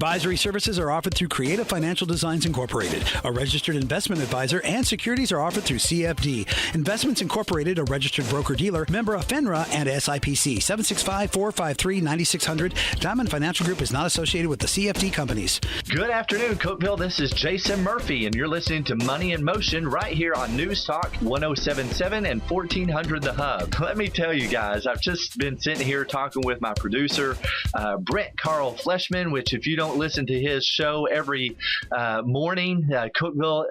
Advisory services are offered through Creative Financial Designs Incorporated, a registered investment advisor, and securities are offered through CFD. Investments Incorporated, a registered broker-dealer, member of FINRA and SIPC. 765-453-9600. Diamond Financial Group is not associated with the CFD companies. Good afternoon, Cookeville. This is Jason Murphy, and you're listening to Money in Motion right here on News Talk 1077 and 1400 The Hub. Let me tell you guys, I've just been sitting here talking with my producer, Brent Carl Fleshman, which if you don't listen to his show every morning, Cookeville,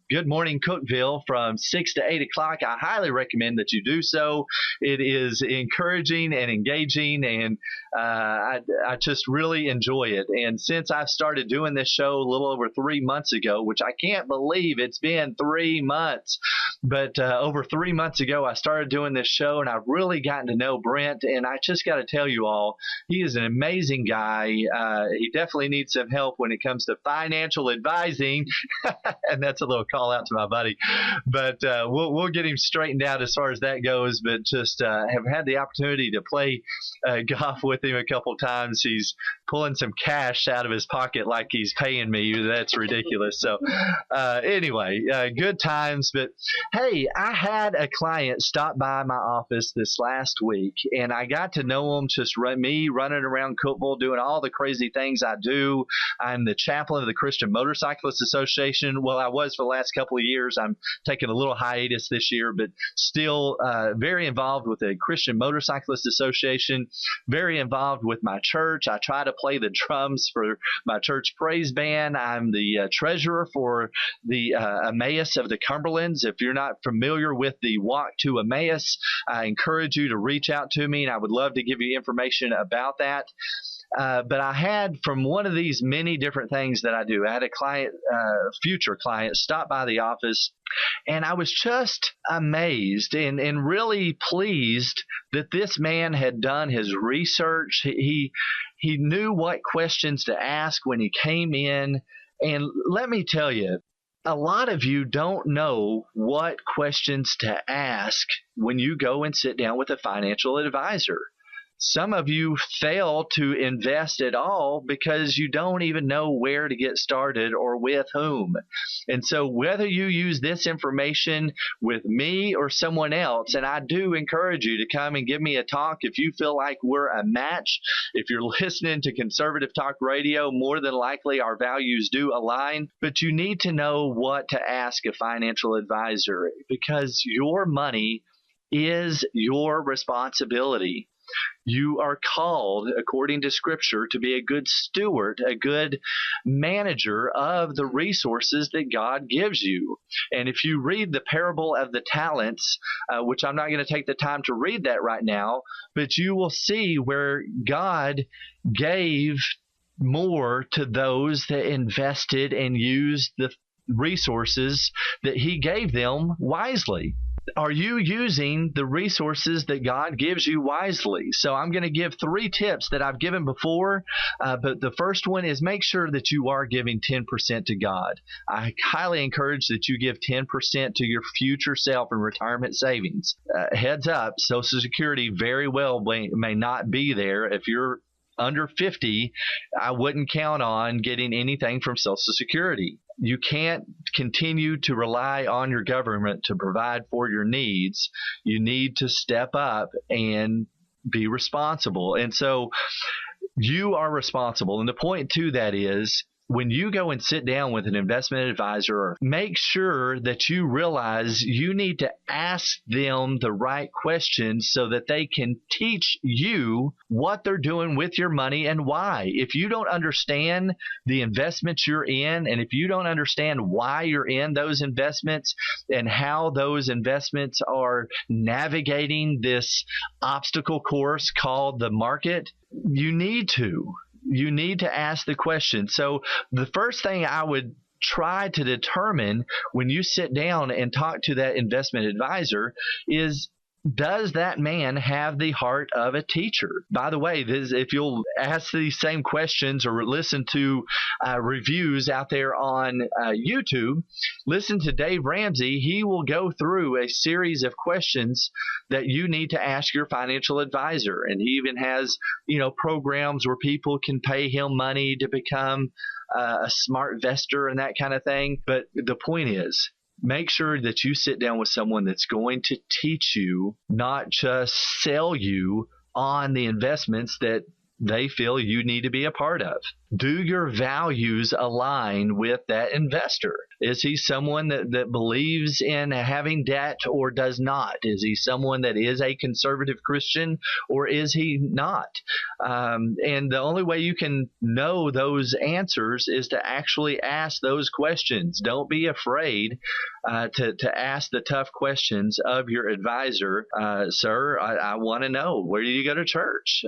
Good Morning Cookeville from 6 to 8 o'clock, I highly recommend that you do so. It is encouraging and engaging, and I just really enjoy it. And since I started doing this show a little over 3 months ago, which I can't believe it's been 3 months, but over 3 months ago, I started doing this show, and I've really gotten to know Brent, and I just got to tell you all, he is an amazing guy. He definitely needs some help when it comes to financial advising, and that's a little call out to my buddy, but we'll get him straightened out as far as that goes, but just have had the opportunity to play golf with him a couple times. He's pulling some cash out of his pocket like he's paying me. That's ridiculous. So anyway, good times. But hey, I had a client stop by my office this last week, and I got to know him, just me running around Cookeville doing all the crazy things I do. I'm the chaplain of the Christian Motorcyclists Association. Well, I was for the last couple of years. I'm taking a little hiatus this year, but still very involved with the Christian Motorcyclists Association, very involved with my church. I try to play the drums for my church praise band. I'm the treasurer for the Emmaus of the Cumberlands. If you're not familiar with the Walk to Emmaus, I encourage you to reach out to me, and I would love to give you information about that. But I had, from one of these many different things that I do, I had a client, future client, stop by the office, and I was just amazed and really pleased that this man had done his research. He knew what questions to ask when he came in. And let me tell you, a lot of you don't know what questions to ask when you go and sit down with a financial advisor. Some of you fail to invest at all because you don't even know where to get started or with whom. And so whether you use this information with me or someone else, and I do encourage you to come and give me a talk if you feel like we're a match. If you're listening to Conservative Talk Radio, more than likely our values do align, but you need to know what to ask a financial advisor because your money is your responsibility. You are called, according to Scripture, to be a good steward, a good manager of the resources that God gives you. And if you read the parable of the talents, which I'm not going to take the time to read that right now, but you will see where God gave more to those that invested and used the resources that He gave them wisely. Are you using the resources that God gives you wisely? So I'm going to give 3 tips that I've given before, but the first one is make sure that you are giving 10% to God. I highly encourage that you give 10% to your future self in retirement savings. Heads up, Social Security very well may not be there. If you're under 50, I wouldn't count on getting anything from Social Security. You can't continue to rely on your government to provide for your needs. You need to step up and be responsible. And so you are responsible. And the point to that is, when you go and sit down with an investment advisor, make sure that you realize you need to ask them the right questions so that they can teach you what they're doing with your money and why. If you don't understand the investments you're in, and if you don't understand why you're in those investments and how those investments are navigating this obstacle course called the market, you need to ask the question. So the first thing I would try to determine when you sit down and talk to that investment advisor is, does that man have the heart of a teacher? By the way, if you'll ask these same questions or listen to reviews out there on YouTube, listen to Dave Ramsey. He will go through a series of questions that you need to ask your financial advisor. And he even has, programs where people can pay him money to become a smart investor and that kind of thing. But the point is, make sure that you sit down with someone that's going to teach you, not just sell you on the investments that they feel you need to be a part of. Do your values align with that investor? Is he someone that believes in having debt or does not? Is he someone that is a conservative Christian or is he not? And the only way you can know those answers is to actually ask those questions. Don't be afraid to ask the tough questions of your advisor. Sir, I want to know, where do you go to church?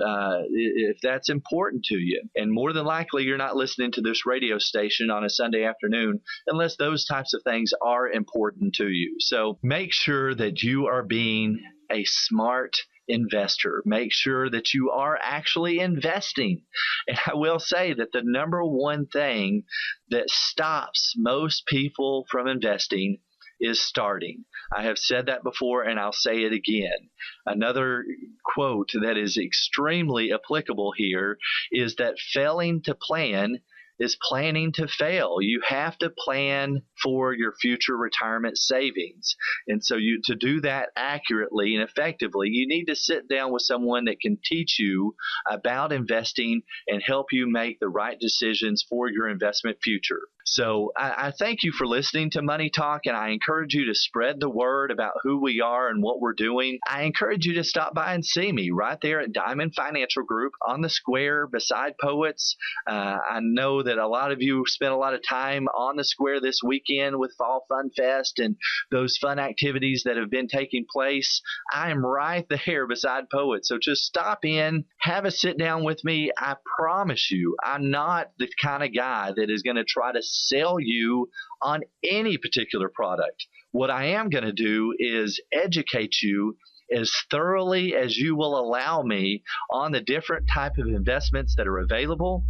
If that's important to you. And more than likely, you're not listening to this radio station on a Sunday afternoon unless those types of things are important to you. So make sure that you are being a smart investor. Make sure that you are actually investing. And I will say that the number one thing that stops most people from investing is starting. I have said that before and I'll say it again. Another quote that is extremely applicable here is that failing to plan is planning to fail. You have to plan for your future retirement savings. And so to do that accurately and effectively, you need to sit down with someone that can teach you about investing and help you make the right decisions for your investment future. So I thank you for listening to Money Talk, and I encourage you to spread the word about who we are and what we're doing. I encourage you to stop by and see me right there at Diamond Financial Group on the square beside Poets. I know that a lot of you spent a lot of time on the square this weekend with Fall Fun Fest and those fun activities that have been taking place. I am right there beside Poets. So just stop in, have a sit down with me. I promise you, I'm not the kind of guy that is going to try to sell you on any particular product. What I am going to do is educate you as thoroughly as you will allow me on the different type of investments that are available.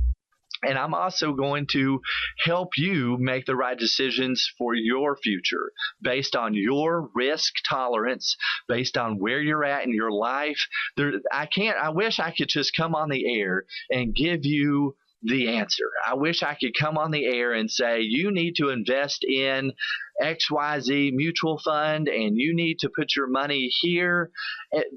And I'm also going to help you make the right decisions for your future based on your risk tolerance, based on where you're at in your life. I wish I could just come on the air and give you the answer. I wish I could come on the air and say, you need to invest in XYZ mutual fund and you need to put your money here.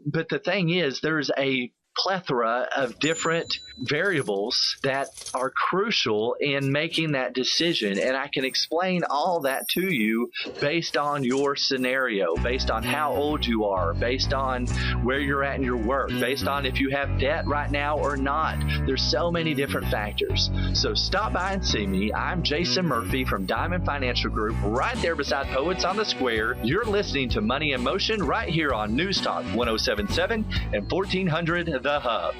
But the thing is, there's a plethora of different variables that are crucial in making that decision. And I can explain all that to you based on your scenario, based on how old you are, based on where you're at in your work, based on if you have debt right now or not. There's so many different factors. So stop by and see me. I'm Jason Murphy from Diamond Financial Group, right there beside Poets on the Square. You're listening to Money in Motion right here on News Talk 107.7 and 1400 The Hub.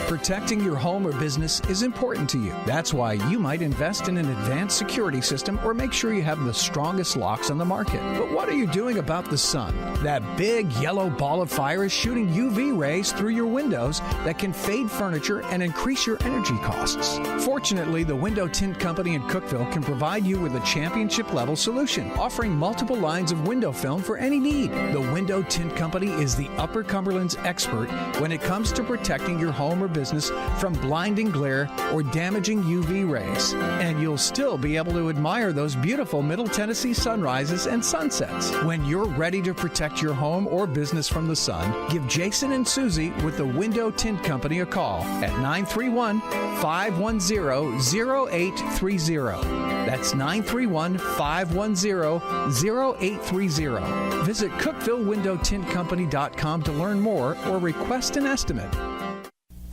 Protecting your home or business is important to you. That's why you might invest in an advanced security system or make sure you have the strongest locks on the market. But what are you doing about the sun? That big yellow ball of fire is shooting UV rays through your windows that can fade furniture and increase your energy costs. Fortunately, the Window Tint Company in Cookeville can provide you with a championship-level solution, offering multiple lines of window film for any need. The Window Tint Company is the Upper Cumberland's expert when it comes to protecting your home or business from blinding glare or damaging UV rays. And you'll still be able to admire those beautiful Middle Tennessee sunrises and sunsets. When you're ready to protect your home or business from the sun, give Jason and Susie with the Window Tint Company a call at 931-510-0830. That's 931-510-0830. Visit CookevilleWindowTintCompany.com to learn more or request an estimate.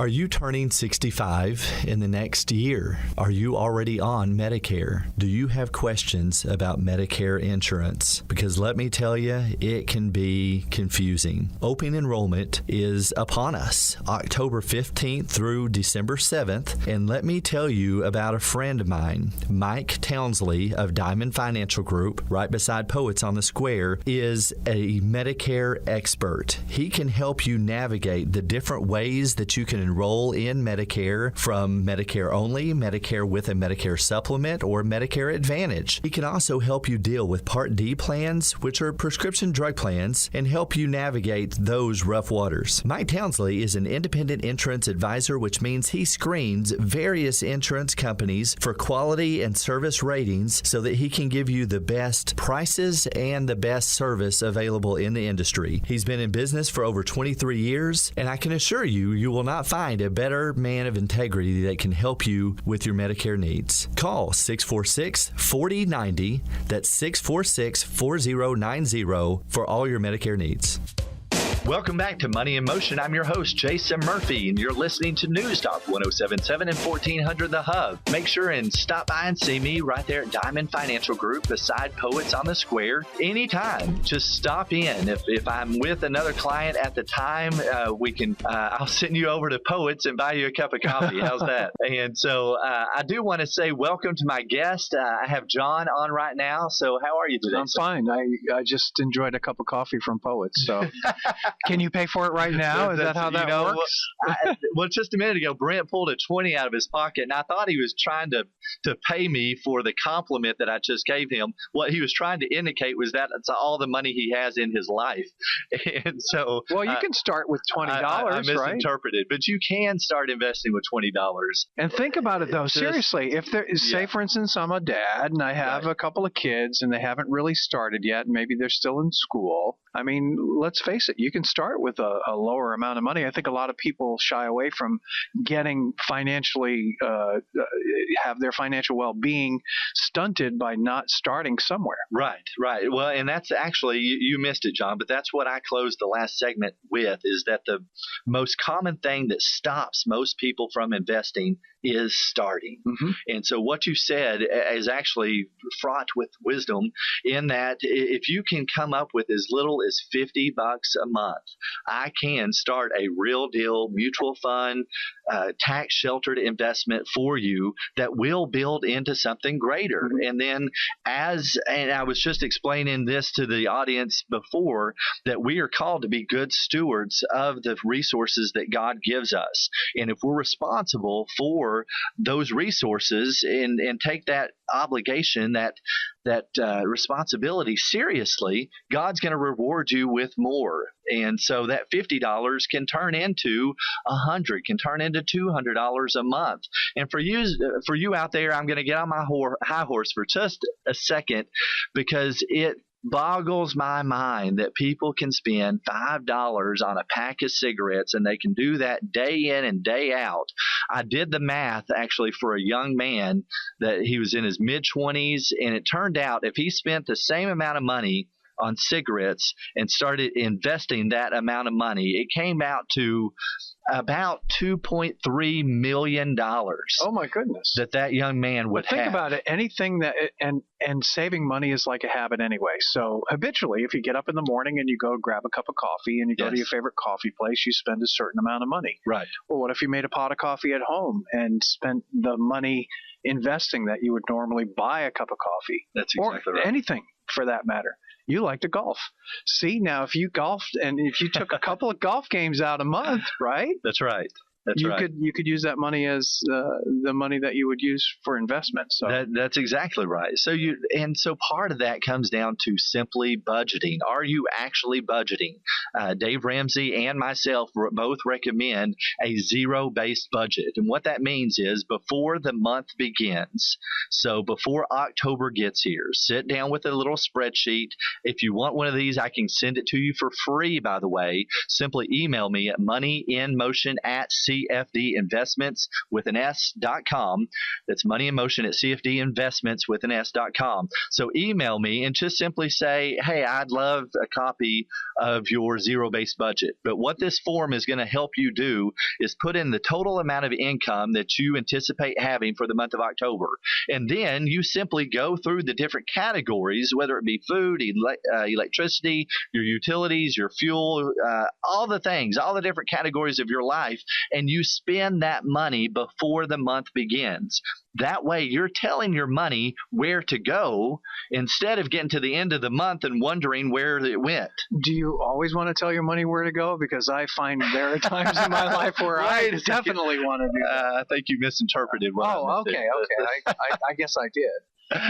Are you turning 65 in the next year? Are you already on Medicare? Do you have questions about Medicare insurance? Because let me tell you, it can be confusing. Open enrollment is upon us, October 15th through December 7th. And let me tell you about a friend of mine, Mike Townsley of Diamond Financial Group, right beside Poets on the Square, is a Medicare expert. He can help you navigate the different ways that you can enroll in Medicare, from Medicare only, Medicare with a Medicare supplement, or Medicare Advantage. He can also help you deal with Part D plans, which are prescription drug plans, and help you navigate those rough waters. Mike Townsley is an independent insurance advisor, which means he screens various insurance companies for quality and service ratings so that he can give you the best prices and the best service available in the industry. He's been in business for over 23 years, and I can assure you, you will not find a better man of integrity that can help you with your Medicare needs. Call 646-4090. That's 646-4090 for all your Medicare needs. Welcome back to Money in Motion. I'm your host, Jason Murphy, and you're listening to News Talk 1077 and 1400 The Hub. Make sure and stop by and see me right there at Diamond Financial Group beside Poets on the Square anytime. Just stop in. If I'm with another client at the time, I'll send you over to Poets and buy you a cup of coffee. How's that? And so I do want to say welcome to my guest. I have John on right now. So how are you today? I'm fine. I just enjoyed a cup of coffee from Poets. So can you pay for it right now? Is that how that works? Well, just a minute ago, Brent pulled a 20 out of his pocket, and I thought he was trying to pay me for the compliment that I just gave him. What he was trying to indicate was that it's all the money he has in his life. And so, well, you can start with $20, I misinterpreted, right? But you can start investing with $20. And think about it, though. Seriously, if there is, say, for instance, I'm a dad and I have a couple of kids and they haven't really started yet, and maybe they're still in school. I mean, let's face it, you can start with a lower amount of money. I think a lot of people shy away from getting financially, have their financial well-being stunted by not starting somewhere. Right. Well, and that's actually, you missed it, John, but that's what I closed the last segment with, is that the most common thing that stops most people from investing is starting. Mm-hmm. And so what you said is actually fraught with wisdom, in that if you can come up with as little as $50 a month, I can start a real deal mutual fund, tax sheltered investment for you that will build into something greater. Mm-hmm. And then and I was just explaining this to the audience before, that we are called to be good stewards of the resources that God gives us. And if we're responsible for those resources and take that obligation, that responsibility seriously, God's going to reward you with more. And so that $50 can turn into $100, can turn into $200 a month. And for you out there, I'm going to get on my high horse for just a second, because it boggles my mind that people can spend $5 on a pack of cigarettes, and they can do that day in and day out. I did the math actually for a young man that he was in his mid-20s, and it turned out if he spent the same amount of money on cigarettes and started investing that amount of money, it came out to about $2.3 million. Oh my goodness! That young man would think about it. Anything that and saving money is like a habit anyway. So habitually, if you get up in the morning and you go grab a cup of coffee and you go to your favorite coffee place, you spend a certain amount of money. Right. Well, what if you made a pot of coffee at home and spent the money investing that you would normally buy a cup of coffee? That's exactly right. Anything for that matter. You like to golf. See, now if you golfed and if you took a couple of golf games out a month, right? That's right. You could use that money as the money that you would use for investment. So that's exactly right. So part of that comes down to simply budgeting. Are you actually budgeting? Dave Ramsey and myself both recommend a zero-based budget, and what that means is before the month begins, so before October gets here, sit down with a little spreadsheet. If you want one of these, I can send it to you for free. By the way, simply email me at moneyinmotion@cfd.com. CFDinvestments with an S.com. That's Money in Motion at CFDinvestments with an S.com. So email me and just simply say, hey, I'd love a copy of your zero-based budget. But what this form is going to help you do is put in the total amount of income that you anticipate having for the month of October. And then you simply go through the different categories, whether it be food, electricity, your utilities, your fuel, all the things, all the different categories of your life, and you spend that money before the month begins. That way, you're telling your money where to go instead of getting to the end of the month and wondering where it went. Do you always want to tell your money where to go? Because I find there are times in my life where I definitely want to do that. I think you misinterpreted what I said. Okay. I guess I did.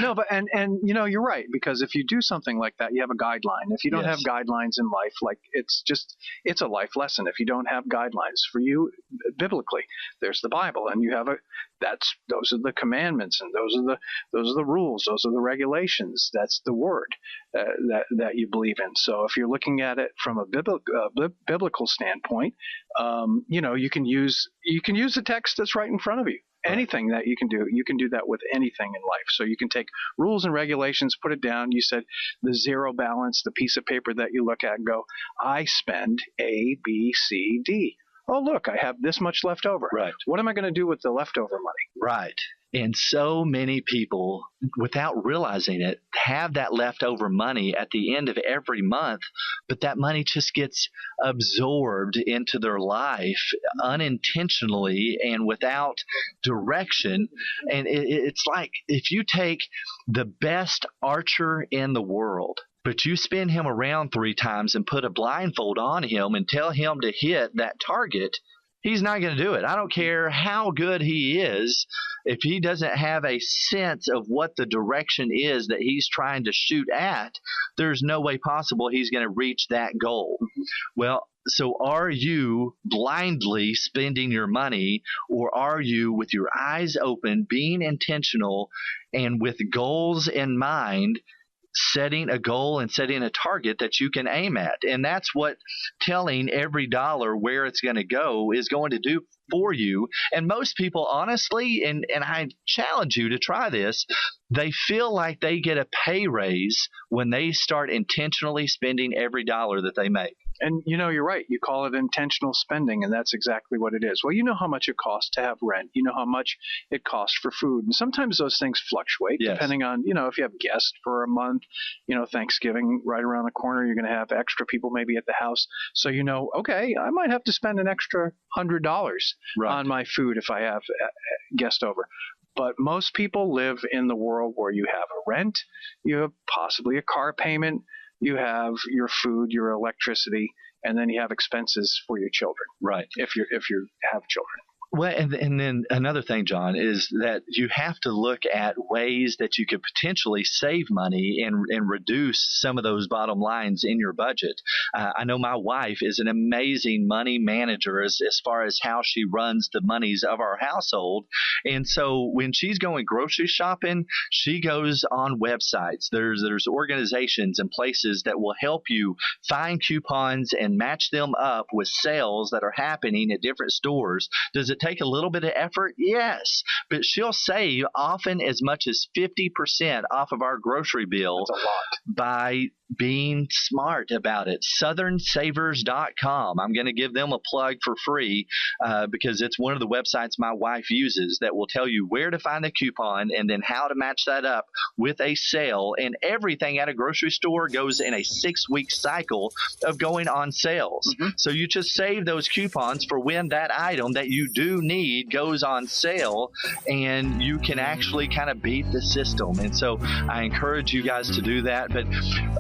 No, but and you're right, because if you do something like that, you have a guideline. If you don't have guidelines in life, like it's a life lesson. If you don't have guidelines for you biblically, there's the Bible, and you have those are the commandments, and those are the rules, those are the regulations. That's the word that you believe in. So if you're looking at it from a biblical standpoint, you can use the text that's right in front of you. Anything that you can do that with anything in life. So you can take rules and regulations, put it down. You said the zero balance, the piece of paper that you look at and go, I spend A, B, C, D. Oh, look, I have this much left over. Right. What am I going to do with the leftover money? Right. And so many people, without realizing it, have that leftover money at the end of every month, but that money just gets absorbed into their life unintentionally and without direction. And it's like if you take the best archer in the world, but you spin him around 3 times and put a blindfold on him and tell him to hit that target, he's not going to do it. I don't care how good he is. If he doesn't have a sense of what the direction is that he's trying to shoot at, there's no way possible he's going to reach that goal. Well, so are you blindly spending your money, or are you with your eyes open, being intentional, and with goals in mind, setting a goal and setting a target that you can aim at? And that's what telling every dollar where it's going to go is going to do for you. And most people, honestly, and I challenge you to try this, they feel like they get a pay raise when they start intentionally spending every dollar that they make. And you're right. You call it intentional spending, and that's exactly what it is. Well, you know how much it costs to have rent. You know how much it costs for food. And sometimes those things fluctuate depending on, if you have guests for a month, Thanksgiving right around the corner, you're going to have extra people maybe at the house. So, okay, I might have to spend an extra $100 on my food if I have a guest over. But most people live in the world where you have a rent, you have possibly a car payment, you have your food, your electricity, and then you have expenses for your children. Right. If you have children. Well, and then another thing, John, is that you have to look at ways that you could potentially save money and reduce some of those bottom lines in your budget. I know my wife is an amazing money manager as far as how she runs the monies of our household. And so when she's going grocery shopping, she goes on websites. There's organizations and places that will help you find coupons and match them up with sales that are happening at different stores. Does it take a little bit of effort? Yes, but she'll save often as much as 50% off of our grocery bill. That's a lot. By being smart about it. SouthernSavers.com. I'm going to give them a plug for free because it's one of the websites my wife uses that will tell you where to find the coupon and then how to match that up with a sale. And everything at a grocery store goes in a 6-week cycle of going on sales. Mm-hmm. So you just save those coupons for when that item that you do need goes on sale, and you can actually kind of beat the system. And so I encourage you guys to do that. But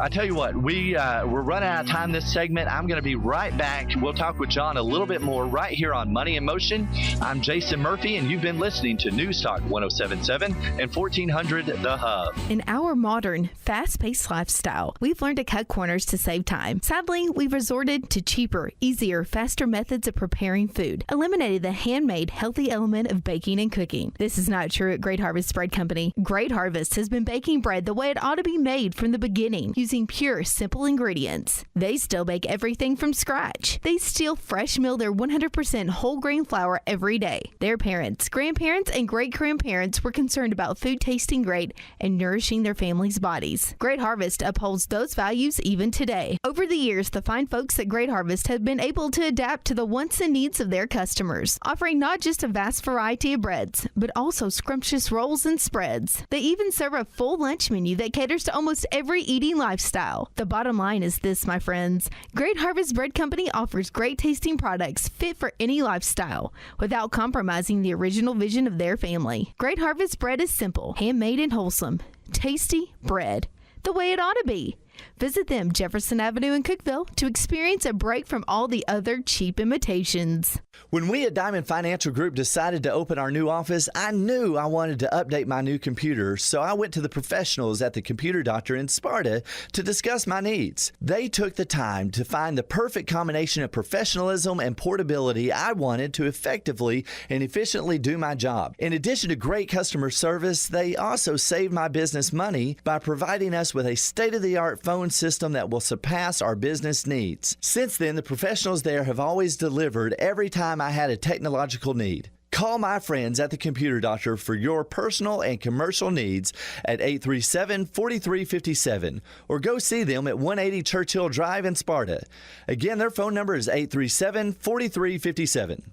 I tell you what, we're running out of time this segment. I'm going to be right back. We'll talk with John a little bit more right here on Money in Motion. I'm Jason Murphy, and you've been listening to News Talk 107.7 and 1400 The Hub. In our modern, fast-paced lifestyle, we've learned to cut corners to save time. Sadly, we've resorted to cheaper, easier, faster methods of preparing food, eliminated the handmade, healthy element of baking and cooking. This is not true at Great Harvest Bread Company. Great Harvest has been baking bread the way it ought to be made from the beginning, using pure, simple ingredients. They still bake everything from scratch. They still fresh mill their 100% whole grain flour every day. Their parents, grandparents, and great-grandparents were concerned about food tasting great and nourishing their families' bodies. Great Harvest upholds those values even today. Over the years, the fine folks at Great Harvest have been able to adapt to the wants and needs of their customers, offering not just a vast variety of breads, but also scrumptious rolls and spreads. They even serve a full lunch menu that caters to almost every eating lifestyle. The bottom line is this, my friends. Great Harvest Bread Company offers great tasting products fit for any lifestyle without compromising the original vision of their family. Great Harvest bread is simple, handmade and wholesome. Tasty bread, the way it ought to be. Visit them, Jefferson Avenue in Cookeville, to experience a break from all the other cheap imitations. When we at Diamond Financial Group decided to open our new office, I knew I wanted to update my new computer, so I went to the professionals at the Computer Doctor in Sparta to discuss my needs. They took the time to find the perfect combination of professionalism and portability I wanted to effectively and efficiently do my job. In addition to great customer service, they also saved my business money by providing us with a state-of-the-art phone system that will surpass our business needs. Since then, the professionals there have always delivered every time I had a technological need. Call my friends at the Computer Doctor for your personal and commercial needs at 837-4357 or go see them at 180 Churchill Drive in Sparta. Again, their phone number is 837-4357.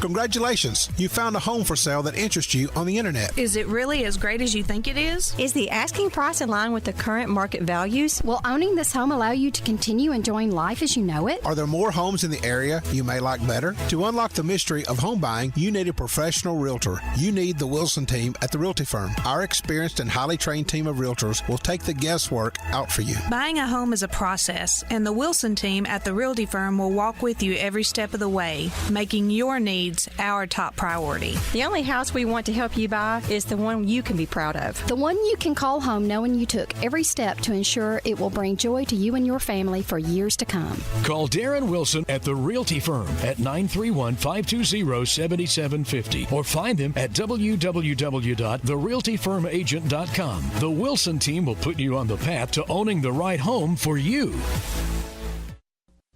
Congratulations, you found a home for sale that interests you on the internet. Is it really as great as you think it is? Is the asking price in line with the current market values? Will owning this home allow you to continue enjoying life as you know it? Are there more homes in the area you may like better? To unlock the mystery of home buying, you need a professional realtor. You need the Wilson team at the Realty Firm. Our experienced and highly trained team of realtors will take the guesswork out for you. Buying a home is a process, and the Wilson team at the Realty Firm will walk with you every step of the way, making your needs our top priority. The only house we want to help you buy is the one you can be proud of. The one you can call home knowing you took every step to ensure it will bring joy to you and your family for years to come. Call Darren Wilson at the Realty Firm at 931-520-7750 or find them at www.therealtyfirmagent.com. The Wilson team will put you on the path to owning the right home for you.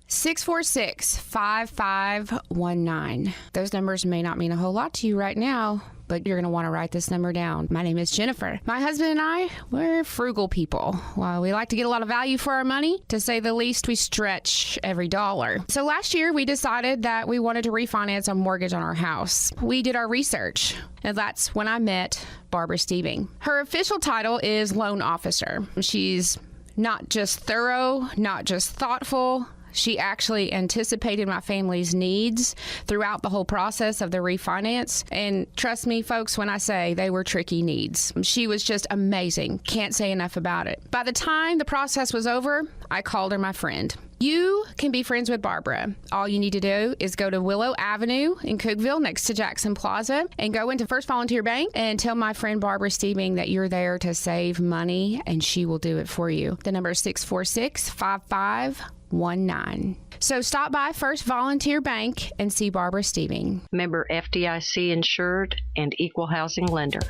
646-5519. Those numbers may not mean a whole lot to you right now, but you're going to want to write this number down. My name is Jennifer. My husband and I, we're frugal people. While we like to get a lot of value for our money, to say the least, we stretch every dollar. So last year, we decided that we wanted to refinance a mortgage on our house. We did our research, and that's when I met Barbara Steebing. Her official title is loan officer. She's not just thorough, not just thoughtful. She actually anticipated my family's needs throughout the whole process of the refinance. And trust me, folks, when I say they were tricky needs. She was just amazing. Can't say enough about it. By the time the process was over, I called her my friend. You can be friends with Barbara. All you need to do is go to Willow Avenue in Cookeville next to Jackson Plaza and go into First Volunteer Bank and tell my friend Barbara Steebing that you're there to save money, and she will do it for you. The number is 646-5519. So stop by First Volunteer Bank and see Barbara Steebing. Member FDIC insured and equal housing lender.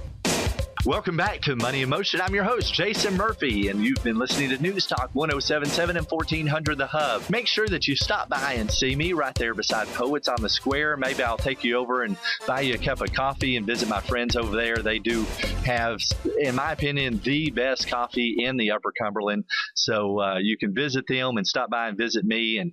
Welcome back to Money in Motion. I'm your host, Jason Murphy, and you've been listening to News Talk 1077 and 1400 The Hub. Make sure that you stop by and see me right there beside Poets on the Square. Maybe I'll take you over and buy you a cup of coffee and visit my friends over there. They do have, in my opinion, the best coffee in the Upper Cumberland. So you can visit them and stop by and visit me. And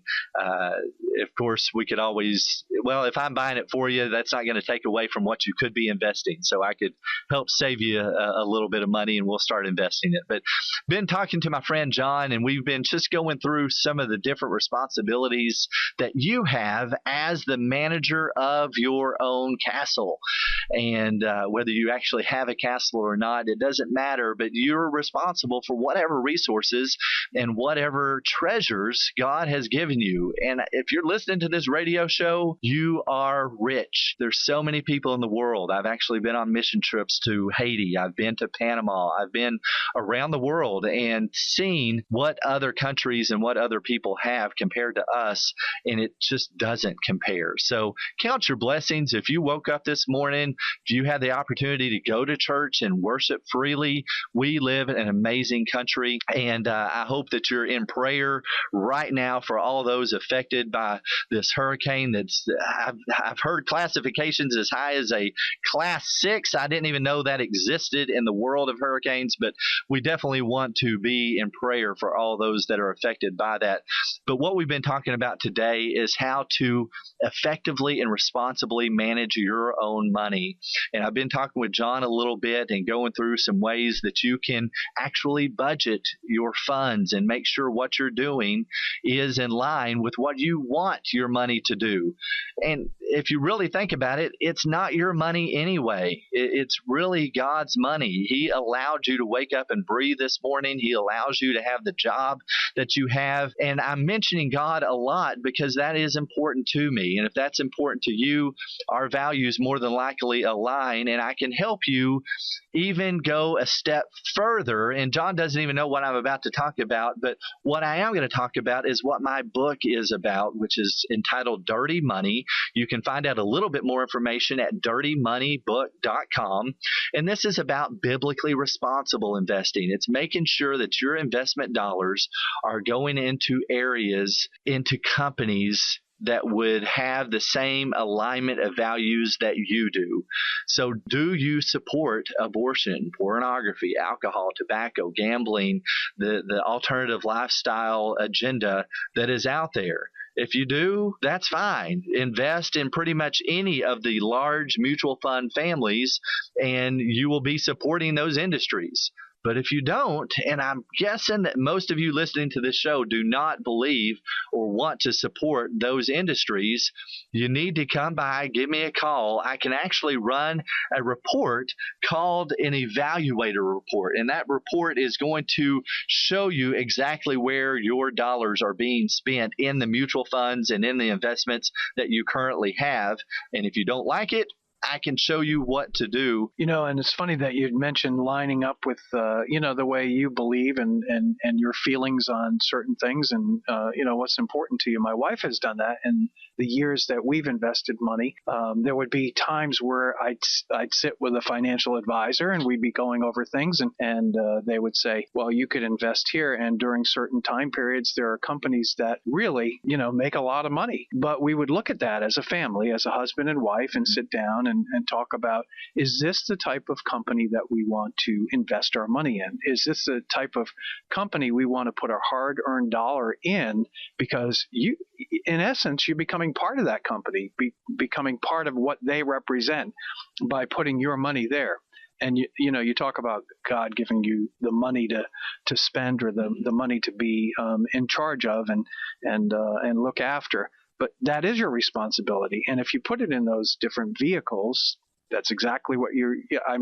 of course, we could always, well, if I'm buying it for you, that's not going to take away from what you could be investing. So I could help save you a little bit of money, and we'll start investing it. But been talking to my friend John, and we've been just going through some of the different responsibilities that you have as the manager of your own castle. And whether you actually have a castle or not, it doesn't matter, but you're responsible for whatever resources and whatever treasures God has given you. And if you're listening to this radio show, you are rich. There's so many people in the world. I've actually been on mission trips to Haiti. I've been to Panama. I've been around the world and seen what other countries and what other people have compared to us, and it just doesn't compare. So count your blessings. If you woke up this morning, if you had the opportunity to go to church and worship freely, we live in an amazing country, and I hope that you're in prayer right now for all those affected by this hurricane. I've heard classifications as high as a class 6. I didn't even know that existed in the world of hurricanes, but we definitely want to be in prayer for all those that are affected by that. But what we've been talking about today is how to effectively and responsibly manage your own money. And I've been talking with John a little bit and going through some ways that you can actually budget your funds and make sure what you're doing is in line with what you want your money to do. And if you really think about it, it's not your money anyway. It's really God's money. He allowed you to wake up and breathe this morning. He allows you to have the job that you have. And I'm mentioning God a lot because that is important to me. And if that's important to you, our values more than likely align, and I can help you even go a step further. And John doesn't even know what I'm about to talk about, but what I am going to talk about is what my book is about, which is entitled Dirty Money. You can find out a little bit more information at dirtymoneybook.com. And this is about biblically responsible investing. It's making sure that your investment dollars are going into areas, into companies that would have the same alignment of values that you do. So do you support abortion, pornography, alcohol, tobacco, gambling, the alternative lifestyle agenda that is out there? If you do, that's fine. Invest in pretty much any of the large mutual fund families, and you will be supporting those industries. But if you don't, and I'm guessing that most of you listening to this show do not believe or want to support those industries, you need to come by, give me a call. I can actually run a report called an evaluator report. And that report is going to show you exactly where your dollars are being spent in the mutual funds and in the investments that you currently have. And if you don't like it, I can show you what to do. And it's funny that you'd mentioned lining up with, the way you believe and your feelings on certain things and, what's important to you. My wife has done that in the years that we've invested money. There would be times where I'd sit with a financial advisor and we'd be going over things and they would say, well, you could invest here. And during certain time periods, there are companies that really, make a lot of money. But we would look at that as a family, as a husband and wife, and sit down and talk about, is this the type of company that we want to invest our money in? Is this the type of company we want to put our hard-earned dollar in? Because you, in essence, you're becoming part of that company, becoming part of what they represent by putting your money there. And you talk about God giving you the money to spend or the money to be in charge of and look after. But that is your responsibility. And if you put it in those different vehicles, that's exactly what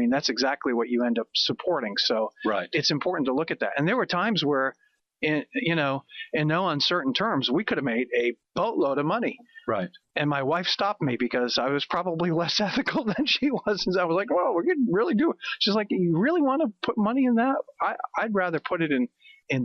that's exactly what you end up supporting. So right. It's important to look at that. And there were times where, in no uncertain terms, we could have made a boatload of money. Right. And my wife stopped me because I was probably less ethical than she was. And I was like, well, we're going to really do it. She's like, you really want to put money in that? I'd rather put it in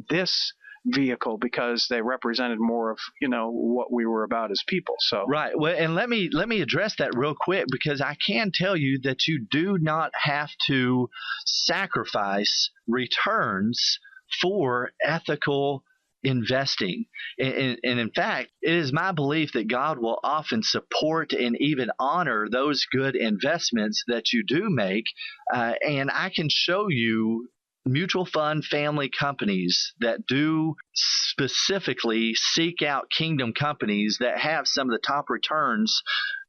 this vehicle because they represented more of what we were about as people. So right. Well, and let me address that real quick, because I can tell you that you do not have to sacrifice returns for ethical investing. And in fact, it is my belief that God will often support and even honor those good investments that you do make. And I can show you mutual fund family companies that do specifically seek out kingdom companies that have some of the top returns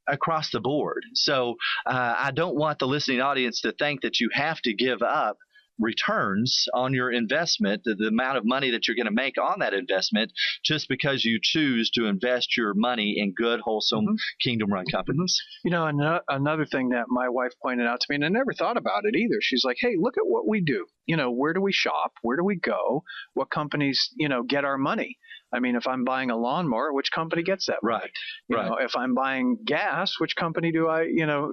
across the board. So I don't want the listening audience to think that you have to give up returns on your investment, the amount of money that you're going to make on that investment, just because you choose to invest your money in good, wholesome, kingdom-run companies. You know, another thing that my wife pointed out to me, and I never thought about it either. She's like, hey, look at what we do. You know, where do we shop? Where do we go? What companies, get our money? I mean, if I'm buying a lawnmower, which company gets that money? You know, if I'm buying gas, which company do I,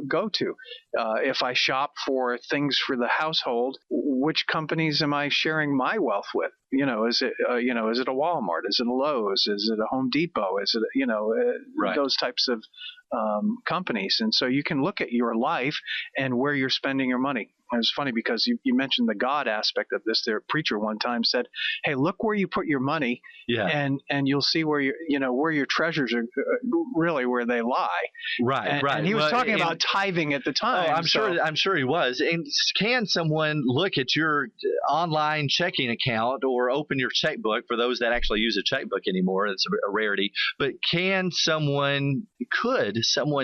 go to? If I shop for things for the household, which companies am I sharing my wealth with? Is it a Walmart? Is it a Lowe's? Is it a Home Depot? Is it, those types of companies? And so you can look at your life and where you're spending your money. It was funny because you mentioned the God aspect of this. Their preacher one time said, hey, look where you put your money, and you'll see where where your treasures are really where they lie. Right. And he was talking about tithing at the time. Oh, I'm sure he was. And can someone look at your online checking account or open your checkbook, for those that actually use a checkbook anymore? It's a rarity. But could someone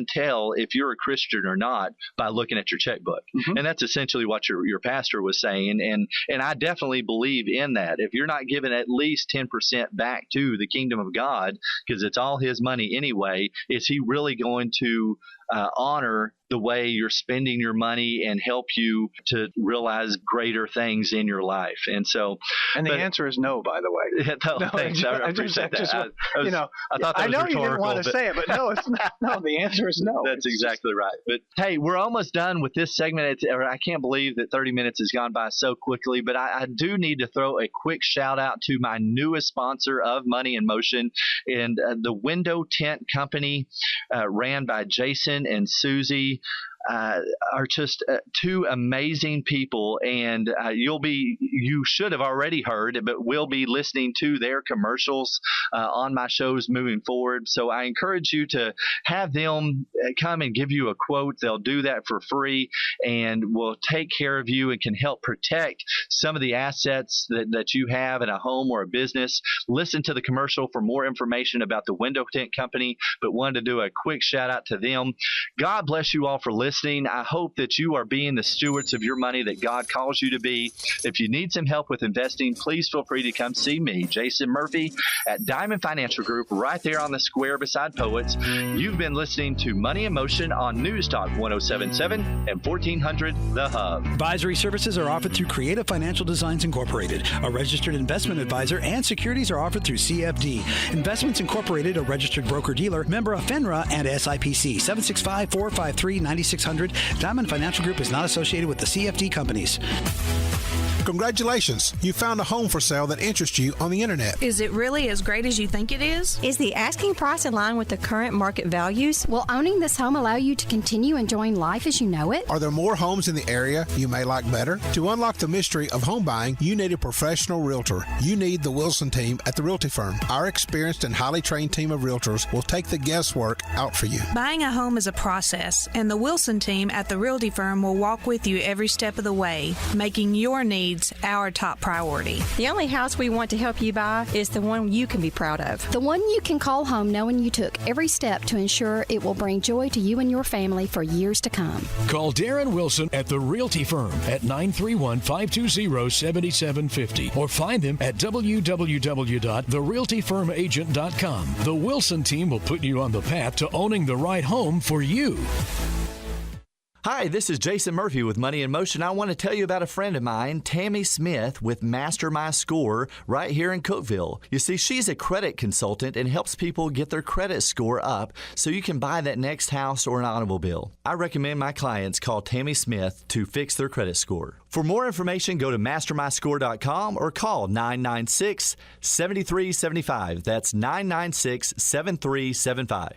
tell if you're a Christian or not by looking at your checkbook? And that's essentially what your pastor was saying, and I definitely believe in that. If you're not giving at least 10% back to the kingdom of God, because it's all his money anyway, is he really going to honor the way you're spending your money and help you to realize greater things in your life? And the answer is no, by the way. Thanks. I appreciate that. I thought that I know was you didn't want to say it, but no, it's not. No, the answer is no. That's exactly right. But hey, we're almost done with this segment. I can't believe that 30 minutes has gone by so quickly, but I do need to throw a quick shout out to my newest sponsor of Money in Motion, and the Window Tint Company, ran by Jason and Susie. Are just two amazing people, and you should have already heard, but we'll be listening to their commercials on my shows moving forward. So I encourage you to have them come and give you a quote. They'll do that for free and will take care of you and can help protect some of the assets that you have in a home or a business. Listen to the commercial for more information about the Window Tint Company, but wanted to do a quick shout out to them. God bless you all for listening. I hope that you are being the stewards of your money that God calls you to be. If you need some help with investing, please feel free to come see me, Jason Murphy, at Diamond Financial Group, right there on the square beside Poets. You've been listening to Money in Motion on News Talk 107.7 and 1400 The Hub. Advisory services are offered through Creative Financial Designs Incorporated, a registered investment advisor, and securities are offered through CFD. Investments Incorporated, a registered broker-dealer, member of FINRA and SIPC. 765-453-9600. Diamond Financial Group is not associated with the CFD companies. Congratulations, you found a home for sale that interests you on the internet. Is it really as great as you think it is? Is the asking price in line with the current market values? Will owning this home allow you to continue enjoying life as you know it? Are there more homes in the area you may like better? To unlock the mystery of home buying, you need a professional realtor. You need the Wilson team at the Realty Firm. Our experienced and highly trained team of realtors will take the guesswork out for you. Buying a home is a process, and the Wilson team at the Realty Firm will walk with you every step of the way, making your needs our top priority. The only house we want to help you buy is the one you can be proud of. The one you can call home knowing you took every step to ensure it will bring joy to you and your family for years to come. Call Darren Wilson at the Realty Firm at 931-520-7750 or find them at www.therealtyfirmagent.com. The Wilson team will put you on the path to owning the right home for you. Hi, this is Jason Murphy with Money in Motion. I want to tell you about a friend of mine, Tammy Smith with Master My Score right here in Cookeville. You see, she's a credit consultant and helps people get their credit score up so you can buy that next house or an automobile. I recommend my clients call Tammy Smith to fix their credit score. For more information, go to mastermyscore.com or call 996-7375. That's 996-7375.